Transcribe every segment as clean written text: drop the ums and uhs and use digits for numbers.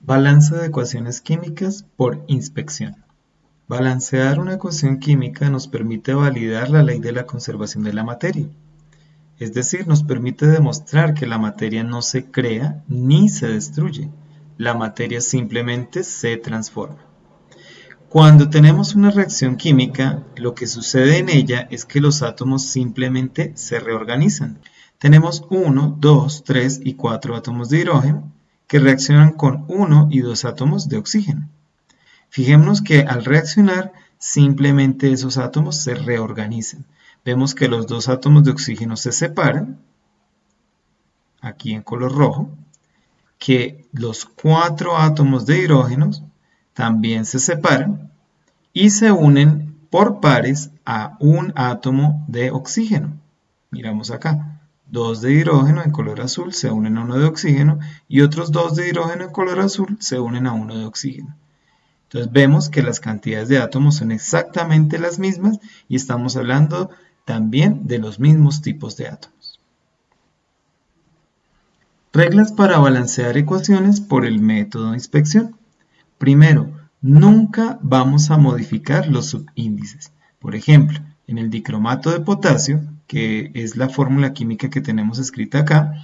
Balance de ecuaciones químicas por inspección. Balancear una ecuación química nos permite validar la ley de la conservación de la materia. Es decir, nos permite demostrar que la materia no se crea ni se destruye. La materia simplemente se transforma. Cuando tenemos una reacción química, lo que sucede en ella es que los átomos simplemente se reorganizan. Tenemos 1, 2, 3 y 4 átomos de hidrógeno que reaccionan con 1 y 2 átomos de oxígeno. Fijémonos que al reaccionar, simplemente esos átomos se reorganizan. Vemos que los dos átomos de oxígeno se separan, aquí en color rojo, que los 4 átomos de hidrógeno también se separan y se unen por pares a un átomo de oxígeno. Miramos acá, 2 de hidrógeno en color azul se unen a uno de oxígeno y otros 2 de hidrógeno en color azul se unen a uno de oxígeno. Entonces vemos que las cantidades de átomos son exactamente las mismas y estamos hablando también de los mismos tipos de átomos. Reglas para balancear ecuaciones por el método de inspección. Primero, nunca vamos a modificar los subíndices. Por ejemplo, en el dicromato de potasio, que es la fórmula química que tenemos escrita acá,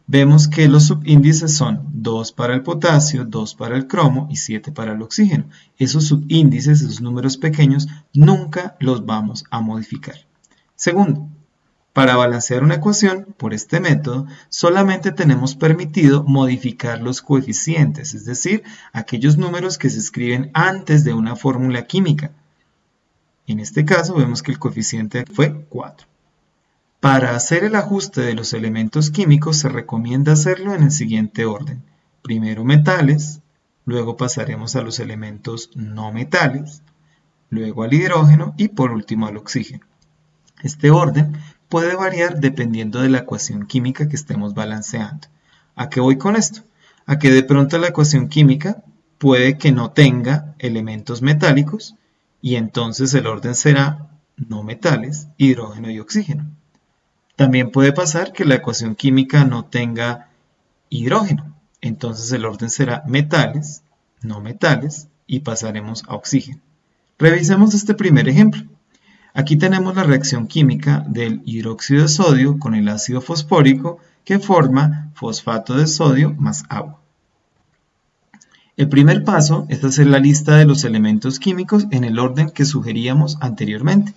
vemos que los subíndices son 2 para el potasio, 2 para el cromo y 7 para el oxígeno. Esos subíndices, esos números pequeños, nunca los vamos a modificar. Segundo, para balancear una ecuación por este método, solamente tenemos permitido modificar los coeficientes, es decir, aquellos números que se escriben antes de una fórmula química. En este caso vemos que el coeficiente fue 4. Para hacer el ajuste de los elementos químicos se recomienda hacerlo en el siguiente orden. Primero metales, luego pasaremos a los elementos no metales, luego al hidrógeno y por último al oxígeno. Este orden puede variar dependiendo de la ecuación química que estemos balanceando. ¿A qué voy con esto? A que de pronto la ecuación química puede que no tenga elementos metálicos y entonces el orden será no metales, hidrógeno y oxígeno. También puede pasar que la ecuación química no tenga hidrógeno, entonces el orden será metales, no metales y pasaremos a oxígeno. Revisemos este primer ejemplo. Aquí tenemos la reacción química del hidróxido de sodio con el ácido fosfórico que forma fosfato de sodio más agua. El primer paso es hacer la lista de los elementos químicos en el orden que sugeríamos anteriormente,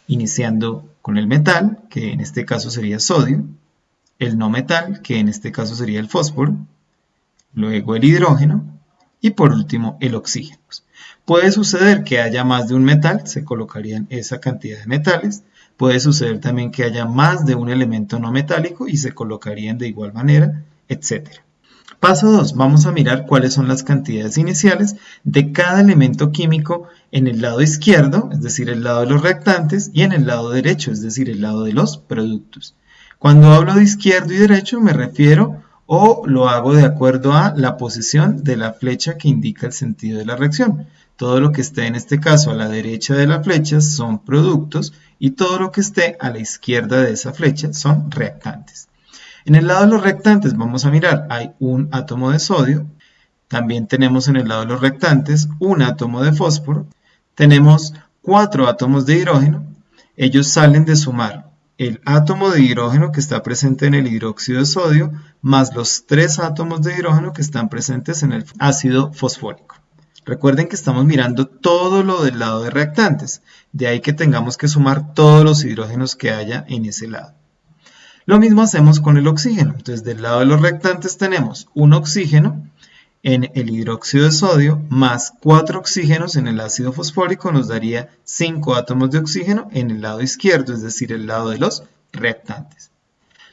iniciando con el metal, que en este caso sería sodio, el no metal, que en este caso sería el fósforo, luego el hidrógeno y por último el oxígeno. Puede suceder que haya más de un metal, se colocarían esa cantidad de metales. Puede suceder también que haya más de un elemento no metálico y se colocarían de igual manera, etc. Paso 2. Vamos a mirar cuáles son las cantidades iniciales de cada elemento químico en el lado izquierdo, es decir, el lado de los reactantes, y en el lado derecho, es decir, el lado de los productos. Cuando hablo de izquierdo y derecho me refiero o lo hago de acuerdo a la posición de la flecha que indica el sentido de la reacción. Todo lo que esté en este caso a la derecha de la flecha son productos y todo lo que esté a la izquierda de esa flecha son reactantes. En el lado de los reactantes vamos a mirar, hay un átomo de sodio, también tenemos en el lado de los reactantes un átomo de fósforo, tenemos 4 átomos de hidrógeno, ellos salen de sumar el átomo de hidrógeno que está presente en el hidróxido de sodio más los 3 átomos de hidrógeno que están presentes en el ácido fosfórico. Recuerden que estamos mirando todo lo del lado de reactantes, de ahí que tengamos que sumar todos los hidrógenos que haya en ese lado. Lo mismo hacemos con el oxígeno, entonces del lado de los reactantes tenemos un oxígeno en el hidróxido de sodio más 4 oxígenos en el ácido fosfórico nos daría 5 átomos de oxígeno en el lado izquierdo, es decir, el lado de los reactantes.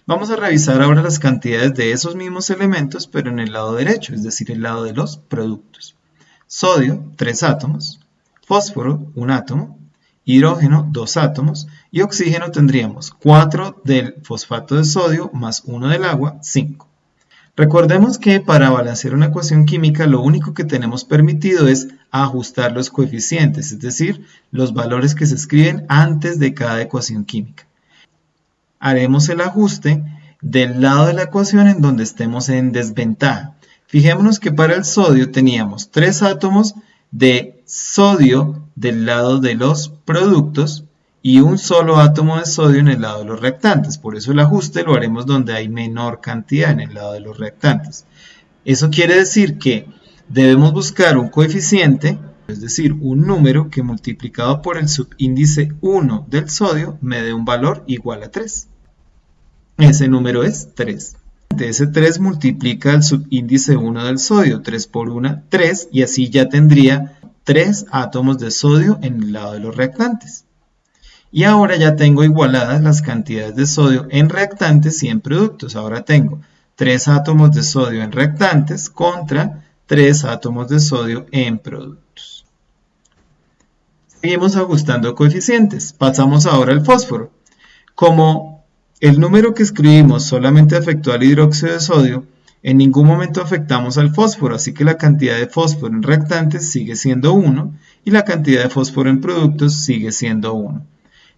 Vamos a revisar ahora las cantidades de esos mismos elementos, pero en el lado derecho, es decir, el lado de los productos. Sodio, 3 átomos, fósforo, 1 átomo, hidrógeno, 2 átomos y oxígeno tendríamos 4 del fosfato de sodio más 1 del agua, 5. Recordemos que para balancear una ecuación química lo único que tenemos permitido es ajustar los coeficientes, es decir, los valores que se escriben antes de cada ecuación química. Haremos el ajuste del lado de la ecuación en donde estemos en desventaja. Fijémonos que para el sodio teníamos 3 átomos de sodio del lado de los productos y un solo átomo de sodio en el lado de los reactantes. Por eso el ajuste lo haremos donde hay menor cantidad, en el lado de los reactantes. Eso quiere decir que debemos buscar un coeficiente, es decir, un número que multiplicado por el subíndice 1 del sodio me dé un valor igual a 3. Ese número es 3. Ese 3 multiplica el subíndice 1 del sodio, 3 por 1, 3, y así ya tendría 3 átomos de sodio en el lado de los reactantes. Y ahora ya tengo igualadas las cantidades de sodio en reactantes y en productos. Ahora tengo 3 átomos de sodio en reactantes contra 3 átomos de sodio en productos. Seguimos ajustando coeficientes. Pasamos ahora al fósforo. Como el número que escribimos solamente afectó al hidróxido de sodio, en ningún momento afectamos al fósforo, así que la cantidad de fósforo en reactantes sigue siendo 1 y la cantidad de fósforo en productos sigue siendo 1.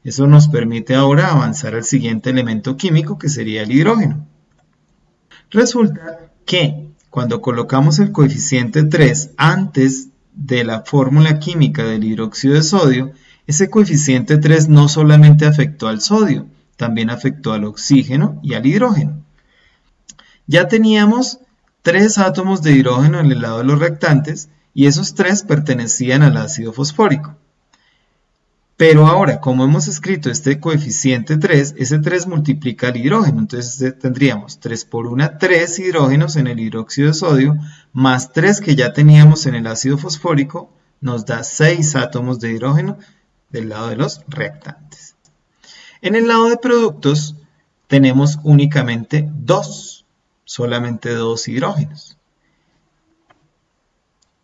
Eso nos permite ahora avanzar al siguiente elemento químico, que sería el hidrógeno. Resulta que cuando colocamos el coeficiente 3 antes de la fórmula química del hidróxido de sodio, ese coeficiente 3 no solamente afectó al sodio, también afectó al oxígeno y al hidrógeno. Ya teníamos 3 átomos de hidrógeno en el lado de los reactantes y esos 3 pertenecían al ácido fosfórico. Pero ahora, como hemos escrito este coeficiente 3, ese 3 multiplica el hidrógeno, entonces tendríamos 3 por 1, 3 hidrógenos en el hidróxido de sodio, más 3 que ya teníamos en el ácido fosfórico, nos da 6 átomos de hidrógeno del lado de los reactantes. En el lado de productos tenemos únicamente solamente 2 hidrógenos.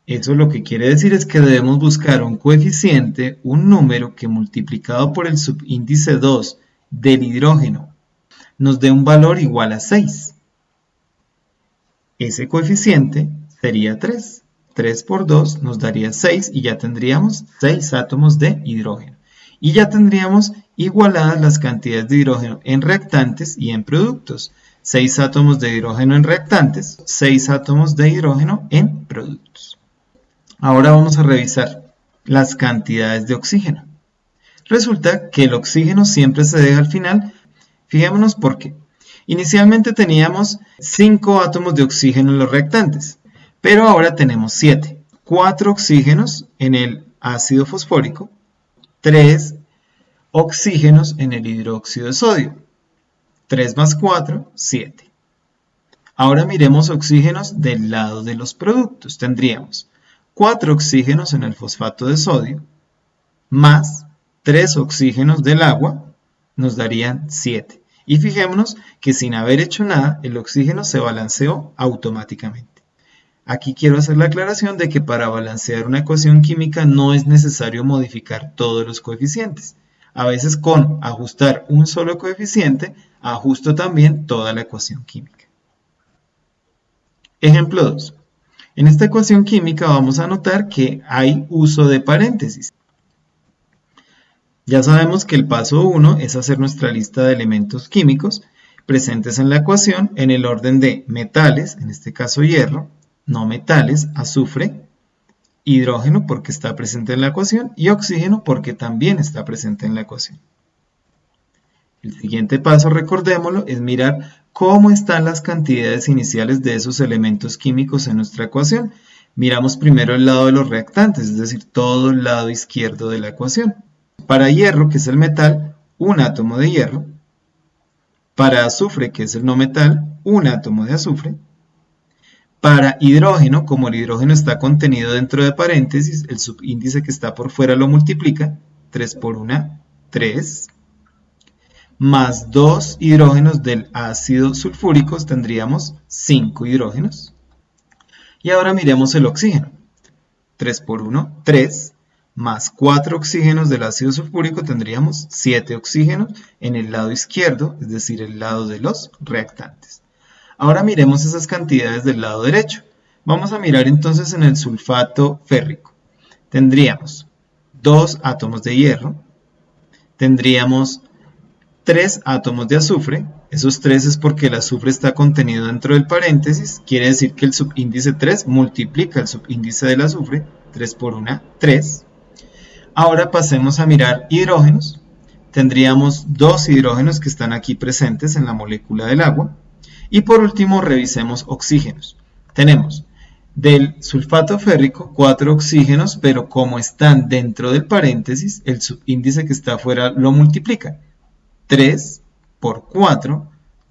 Eso lo que quiere decir es que debemos buscar un coeficiente, un número que multiplicado por el subíndice 2 del hidrógeno nos dé un valor igual a 6. Ese coeficiente sería 3. 3 por 2 nos daría 6 y ya tendríamos 6 átomos de hidrógeno. Y ya tendríamos igualadas las cantidades de hidrógeno en reactantes y en productos. 6 átomos de hidrógeno en reactantes, 6 átomos de hidrógeno en productos. Ahora vamos a revisar las cantidades de oxígeno. Resulta que el oxígeno siempre se deja al final. Fijémonos por qué. Inicialmente teníamos 5 átomos de oxígeno en los reactantes, pero ahora tenemos 7. 4 oxígenos en el ácido fosfórico, 3 oxígenos en el hidróxido de sodio. 3 más 4, 7. Ahora miremos oxígenos del lado de los productos. Tendríamos 4 oxígenos en el fosfato de sodio, más 3 oxígenos del agua, nos darían 7. Y fijémonos que sin haber hecho nada, el oxígeno se balanceó automáticamente. Aquí quiero hacer la aclaración de que para balancear una ecuación química no es necesario modificar todos los coeficientes. A veces con ajustar un solo coeficiente, ajusto también toda la ecuación química. Ejemplo 2. En esta ecuación química vamos a notar que hay uso de paréntesis. Ya sabemos que el paso 1 es hacer nuestra lista de elementos químicos presentes en la ecuación en el orden de metales, en este caso hierro, no metales, azufre, hidrógeno porque está presente en la ecuación y oxígeno porque también está presente en la ecuación. El siguiente paso, recordémoslo, es mirar cómo están las cantidades iniciales de esos elementos químicos en nuestra ecuación. Miramos primero el lado de los reactantes, es decir, todo el lado izquierdo de la ecuación. Para hierro, que es el metal, un átomo de hierro. Para azufre, que es el no metal, un átomo de azufre. Para hidrógeno, como el hidrógeno está contenido dentro de paréntesis, el subíndice que está por fuera lo multiplica. 3 por 1, 3. Más 2 hidrógenos del ácido sulfúrico, tendríamos 5 hidrógenos. Y ahora miremos el oxígeno. 3 por 1, 3. Más 4 oxígenos del ácido sulfúrico, tendríamos 7 oxígenos en el lado izquierdo, es decir, el lado de los reactantes. Ahora miremos esas cantidades del lado derecho. Vamos a mirar entonces en el sulfato férrico. Tendríamos 2 átomos de hierro, tendríamos 3 átomos de azufre, Esos 3 es porque el azufre está contenido dentro del paréntesis, quiere decir que el subíndice 3 multiplica el subíndice del azufre, 3 por 1, 3. Ahora pasemos a mirar hidrógenos. Tendríamos 2 hidrógenos que están aquí presentes en la molécula del agua. Y por último revisemos oxígenos. Tenemos del sulfato férrico 4 oxígenos, pero como están dentro del paréntesis, el subíndice que está afuera lo multiplica. 3 por 4,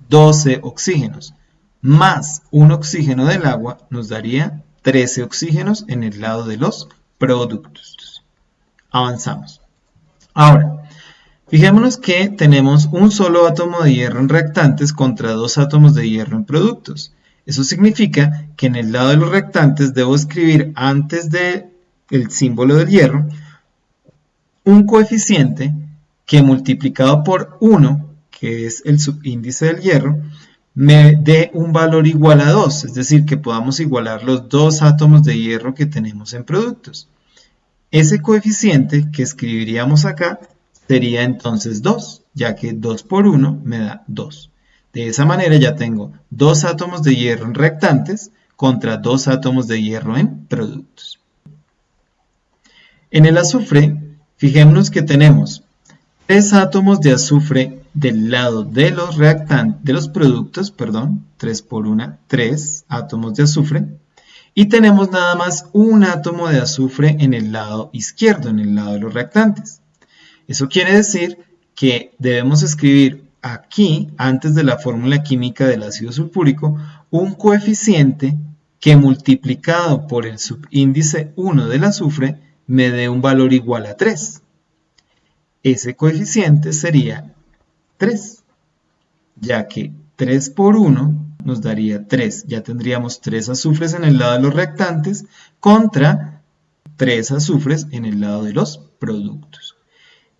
12 oxígenos, más un oxígeno del agua nos daría 13 oxígenos en el lado de los productos. Avanzamos. Ahora, fijémonos que tenemos un solo átomo de hierro en reactantes contra 2 átomos de hierro en productos. Eso significa que en el lado de los reactantes debo escribir antes del símbolo del hierro un coeficiente que multiplicado por 1, que es el subíndice del hierro, me dé un valor igual a 2, es decir, que podamos igualar los 2 átomos de hierro que tenemos en productos. Ese coeficiente que escribiríamos acá sería entonces 2, ya que 2 por 1 me da 2. De esa manera ya tengo 2 átomos de hierro en reactantes contra 2 átomos de hierro en productos. En el azufre, fijémonos que tenemos 3 átomos de azufre del lado de los productos, 3 por 1, 3 átomos de azufre. Y tenemos nada más un átomo de azufre en el lado izquierdo, en el lado de los reactantes. Eso quiere decir que debemos escribir aquí, antes de la fórmula química del ácido sulfúrico, un coeficiente que multiplicado por el subíndice 1 del azufre me dé un valor igual a 3. Ese coeficiente sería 3, ya que 3 por 1 nos daría 3. Ya tendríamos 3 azufres en el lado de los reactantes contra 3 azufres en el lado de los productos.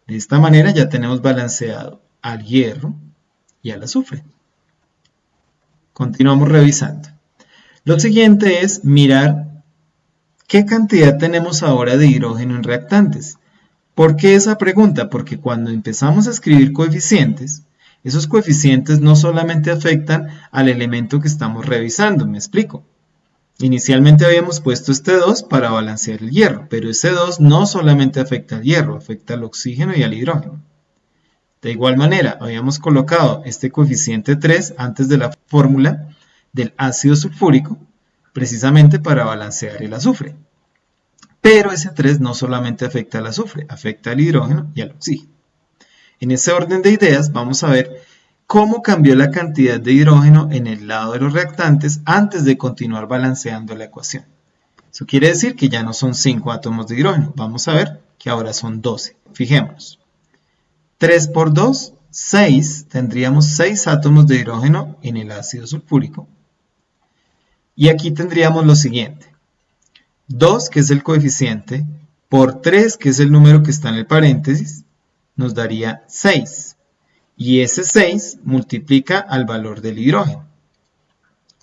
De esta manera ya tenemos balanceado al hierro y al azufre. Continuamos revisando. Lo siguiente es mirar qué cantidad tenemos ahora de hidrógeno en reactantes. ¿Por qué esa pregunta? Porque cuando empezamos a escribir coeficientes, esos coeficientes no solamente afectan al elemento que estamos revisando, me explico. Inicialmente habíamos puesto este 2 para balancear el hierro, pero ese 2 no solamente afecta al hierro, afecta al oxígeno y al hidrógeno. De igual manera, habíamos colocado este coeficiente 3 antes de la fórmula del ácido sulfúrico, precisamente para balancear el azufre. Pero ese 3 no solamente afecta al azufre, afecta al hidrógeno y al oxígeno. En ese orden de ideas vamos a ver cómo cambió la cantidad de hidrógeno en el lado de los reactantes antes de continuar balanceando la ecuación. Eso quiere decir que ya no son 5 átomos de hidrógeno, vamos a ver que ahora son 12. Fijémonos. 3 por 2, 6, tendríamos 6 átomos de hidrógeno en el ácido sulfúrico. Y aquí tendríamos lo siguiente. 2, que es el coeficiente, por 3, que es el número que está en el paréntesis, nos daría 6. Y ese 6 multiplica al valor del hidrógeno.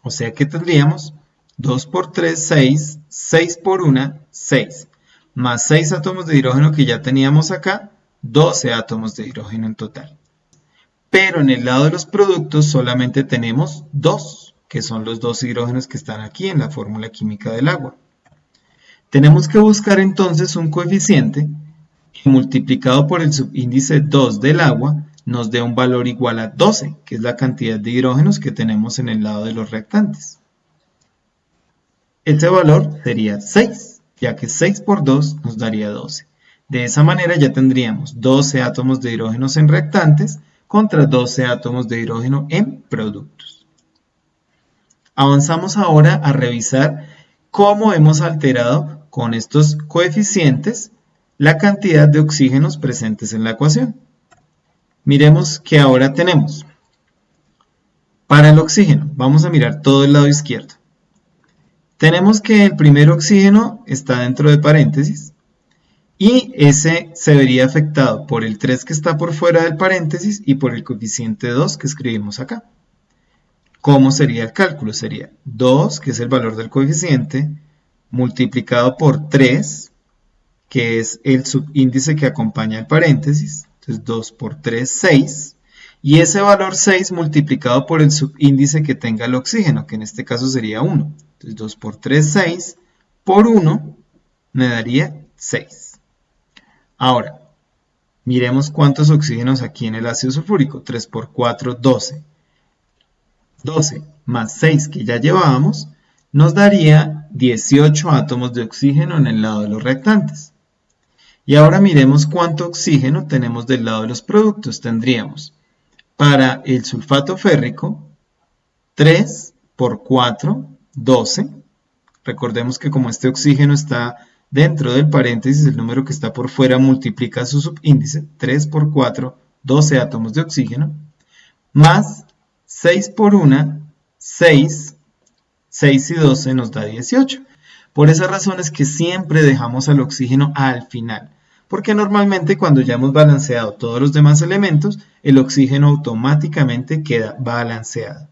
O sea que tendríamos 2 por 3, 6, 6 por 1, 6. Más 6 átomos de hidrógeno que ya teníamos acá, 12 átomos de hidrógeno en total. Pero en el lado de los productos solamente tenemos 2, que son los 2 hidrógenos que están aquí en la fórmula química del agua. Tenemos que buscar entonces un coeficiente que multiplicado por el subíndice 2 del agua nos dé un valor igual a 12, que es la cantidad de hidrógenos que tenemos en el lado de los reactantes. Este valor sería 6, ya que 6 por 2 nos daría 12. De esa manera ya tendríamos 12 átomos de hidrógenos en reactantes contra 12 átomos de hidrógeno en productos. Avanzamos ahora a revisar cómo hemos alterado con estos coeficientes la cantidad de oxígenos presentes en la ecuación. Miremos que ahora tenemos, para el oxígeno, vamos a mirar todo el lado izquierdo. Tenemos que el primer oxígeno está dentro de paréntesis y ese se vería afectado por el 3 que está por fuera del paréntesis y por el coeficiente 2 que escribimos acá. ¿Cómo sería el cálculo? Sería 2, que es el valor del coeficiente, multiplicado por 3, que es el subíndice que acompaña el paréntesis. Entonces 2 por 3, 6. Y ese valor 6 multiplicado por el subíndice que tenga el oxígeno, que en este caso sería 1. Entonces 2 por 3, 6, por 1 me daría 6. Ahora, miremos cuántos oxígenos aquí en el ácido sulfúrico. 3 por 4, 12. 12 más 6 que ya llevábamos nos daría 18 átomos de oxígeno en el lado de los reactantes. Y ahora miremos cuánto oxígeno tenemos del lado de los productos. Tendríamos para el sulfato férrico 3 por 4, 12. Recordemos que como este oxígeno está dentro del paréntesis, el número que está por fuera multiplica su subíndice. 3 por 4, 12 átomos de oxígeno. Más 6 por 1, 6. 6 y 12 nos da 18. Por esa razón es que siempre dejamos al oxígeno al final, porque normalmente cuando ya hemos balanceado todos los demás elementos, el oxígeno automáticamente queda balanceado.